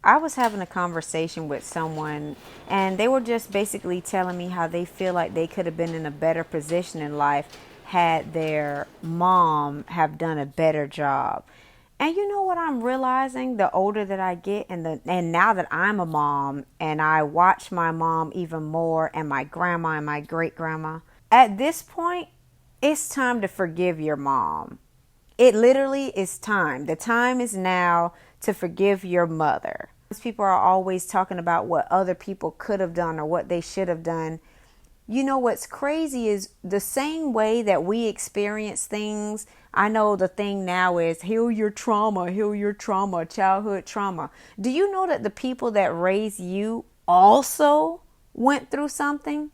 I was having a conversation with someone, and they were just basically telling me how they feel like they could have been in a better position in life had their mom have done a better job. And you know what I'm realizing the older that I get, and now that I'm a mom and I watch my mom even more, and my grandma and my great grandma, at this point it's time to forgive your mom. It literally is time. The time is now to forgive your mother. People are always talking about what other people could have done or what they should have done. You know what's crazy is the same way that we experience things. I know the thing now is heal your trauma, childhood trauma. Do you know that the people that raised you also went through something?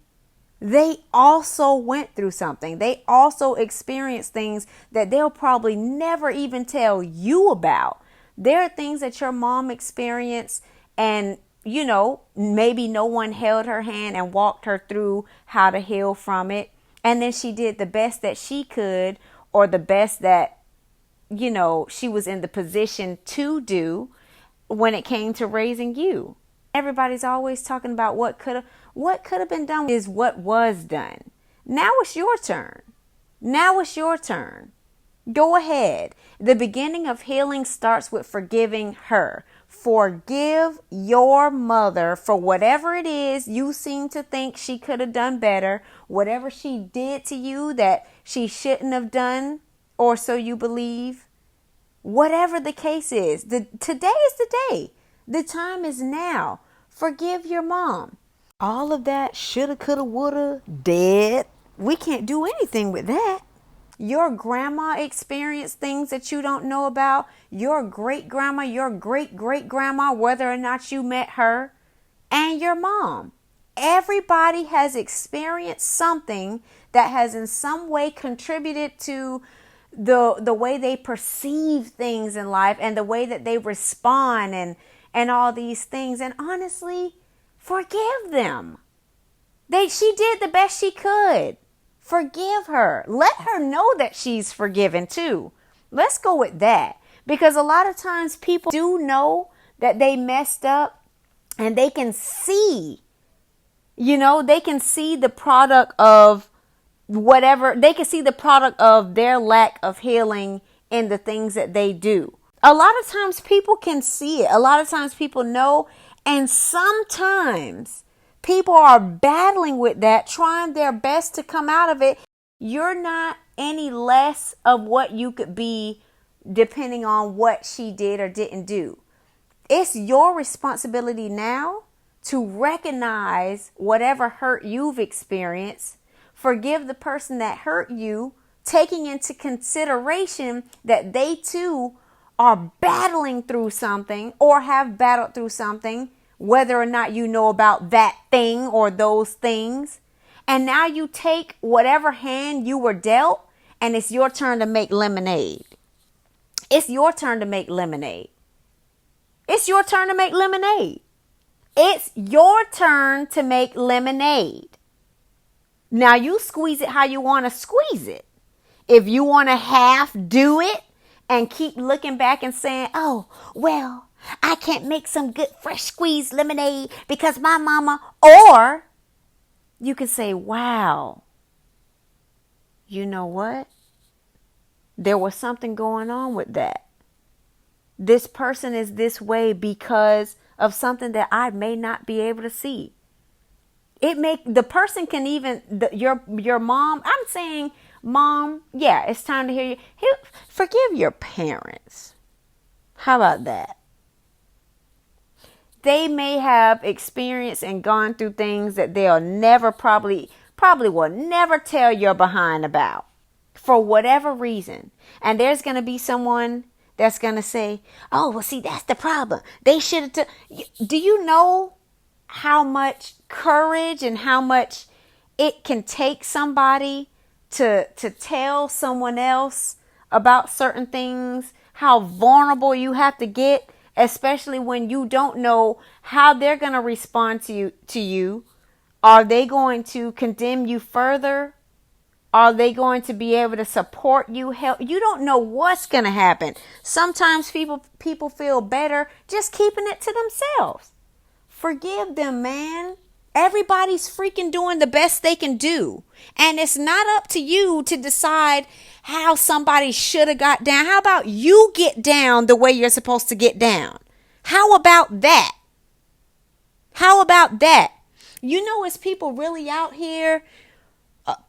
They also went through something. They also experienced things that they'll probably never even tell you about. There are things that your mom experienced, and maybe no one held her hand and walked her through how to heal from it. And then she did the best that she could, or the best that, she was in the position to do when it came to raising you. Everybody's always talking about what could have been done is what was done. Now it's your turn. Now it's your turn. Go ahead. The beginning of healing starts with forgiving her. Forgive your mother for whatever it is you seem to think she could have done better, whatever she did to you that she shouldn't have done, or so you believe. Whatever the case is, today is the day. The time is now. Forgive your mom. All of that shoulda, coulda, woulda, dead. We can't do anything with that. Your grandma experienced things that you don't know about. Your great grandma, your great great grandma, whether or not you met her, and your mom. Everybody has experienced something that has in some way contributed to the way they perceive things in life and the way that they respond and all these things. And honestly, forgive them. She did the best she could. Forgive her. Let her know that she's forgiven too. Let's go with that. Because a lot of times people do know that they messed up, and they can see, they can see the product of whatever. They can see the product of their lack of healing in the things that they do. A lot of times people can see it. A lot of times people know. And sometimes people are battling with that, trying their best to come out of it. You're not any less of what you could be depending on what she did or didn't do. It's your responsibility now to recognize whatever hurt you've experienced, forgive the person that hurt you, taking into consideration that they too are battling through something or have battled through something, whether or not you know about that thing or those things. And now you take whatever hand you were dealt, and it's your turn to make lemonade. It's your turn to make lemonade. It's your turn to make lemonade. It's your turn to make lemonade. Now you squeeze it how you want to squeeze it. If you want to half do it and keep looking back and saying, oh, well, I can't make some good fresh squeezed lemonade because my mama, or you can say, wow, you know what? There was something going on with that. This person is this way because of something that I may not be able to see. The person can even, your mom, I'm saying, mom, yeah, it's time to hear you. Forgive your parents. How about that? They may have experienced and gone through things that they'll never probably will never tell your behind about for whatever reason. And there's going to be someone that's going to say, oh, well, see, that's the problem. They should have. Do you know how much courage and how much it can take somebody to tell someone else about certain things? How vulnerable you have to get, especially when you don't know how they're going to respond to you. Are they going to condemn you further? Are they going to be able to support you? Help? You don't know what's going to happen. Sometimes people feel better just keeping it to themselves. Forgive them, man. Everybody's freaking doing the best they can do. And it's not up to you to decide how somebody should have got down. How about you get down the way you're supposed to get down? How about that? How about that? You know, it's people really out here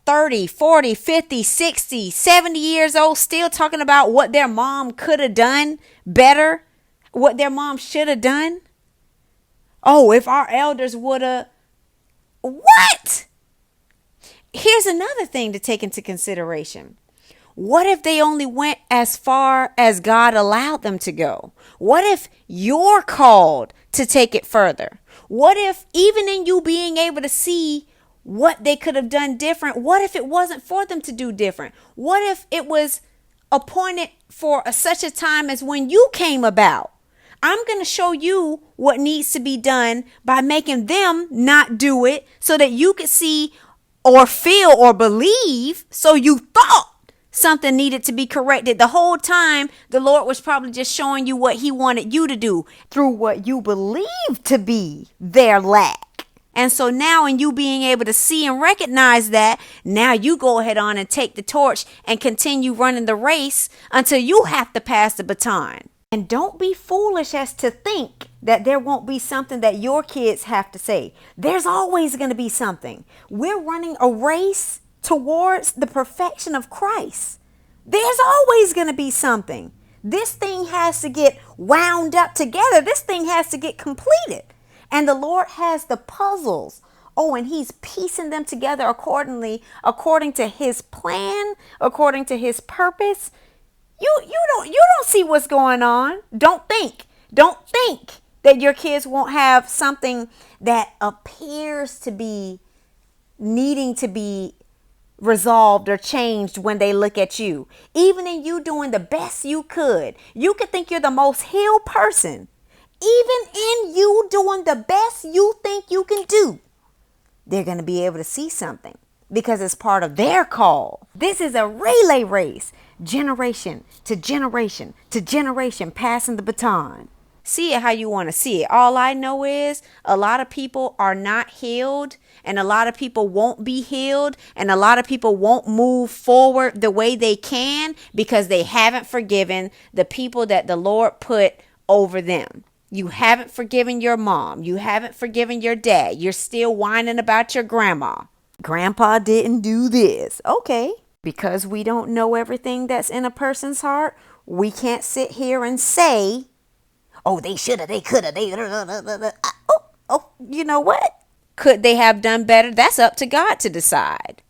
30, 40, 50, 60, 70 years old still talking about what their mom could have done better, what their mom should have done. Oh, if our elders would have. What? Here's another thing to take into consideration. What if they only went as far as God allowed them to go? What if you're called to take it further? What if even in you being able to see what they could have done different, what if it wasn't for them to do different? What if it was appointed for such a time as when you came about? I'm going to show you what needs to be done by making them not do it so that you could see or feel or believe. So you thought something needed to be corrected. The whole time, the Lord was probably just showing you what he wanted you to do through what you believe to be their lack. And so now in you being able to see and recognize that, now you go ahead on and take the torch and continue running the race until you have to pass the baton. And don't be foolish as to think that there won't be something that your kids have to say. There's always going to be something. We're running a race towards the perfection of Christ. There's always going to be something. This thing has to get wound up together. This thing has to get completed. And the Lord has the puzzles. Oh, and he's piecing them together according to his plan, according to his purpose. You don't see what's going on. Don't think that your kids won't have something that appears to be needing to be resolved or changed when they look at you. Even in you doing the best you could think you're the most healed person. Even in you doing the best you think you can do, they're going to be able to see something because it's part of their call. This is a relay race. Generation to generation to generation, passing the baton. See it how you want to see it. All I know is a lot of people are not healed, and a lot of people won't be healed, and a lot of people won't move forward the way they can because they haven't forgiven the people that the Lord put over them. You haven't forgiven your mom. You haven't forgiven your dad. You're still whining about your grandma. Grandpa didn't do this. Okay. Because we don't know everything that's in a person's heart, we can't sit here and say, oh, they should have, they could have, they. Oh, you know what? Could they have done better? That's up to God to decide.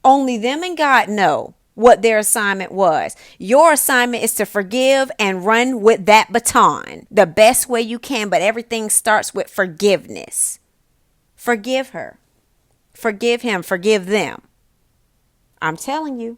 Only them and God know what their assignment was. Your assignment is to forgive and run with that baton the best way you can. But everything starts with forgiveness. Forgive her. Forgive him. Forgive them. I'm telling you,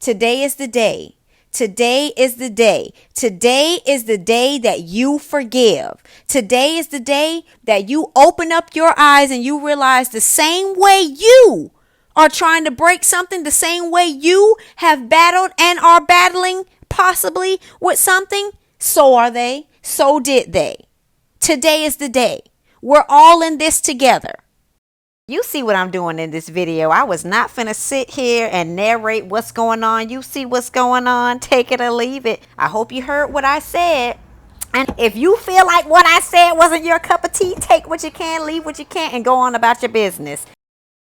today is the day. Today is the day. Today is the day that you forgive. Today is the day that you open up your eyes and you realize the same way you are trying to break something, the same way you have battled and are battling possibly with something, so are they. So did they. Today is the day. We're all in this together. You see what I'm doing in this video. I was not finna sit here and narrate what's going on. You see what's going on. Take it or leave it. I hope you heard what I said. And if you feel like what I said wasn't your cup of tea, take what you can, leave what you can't, and go on about your business.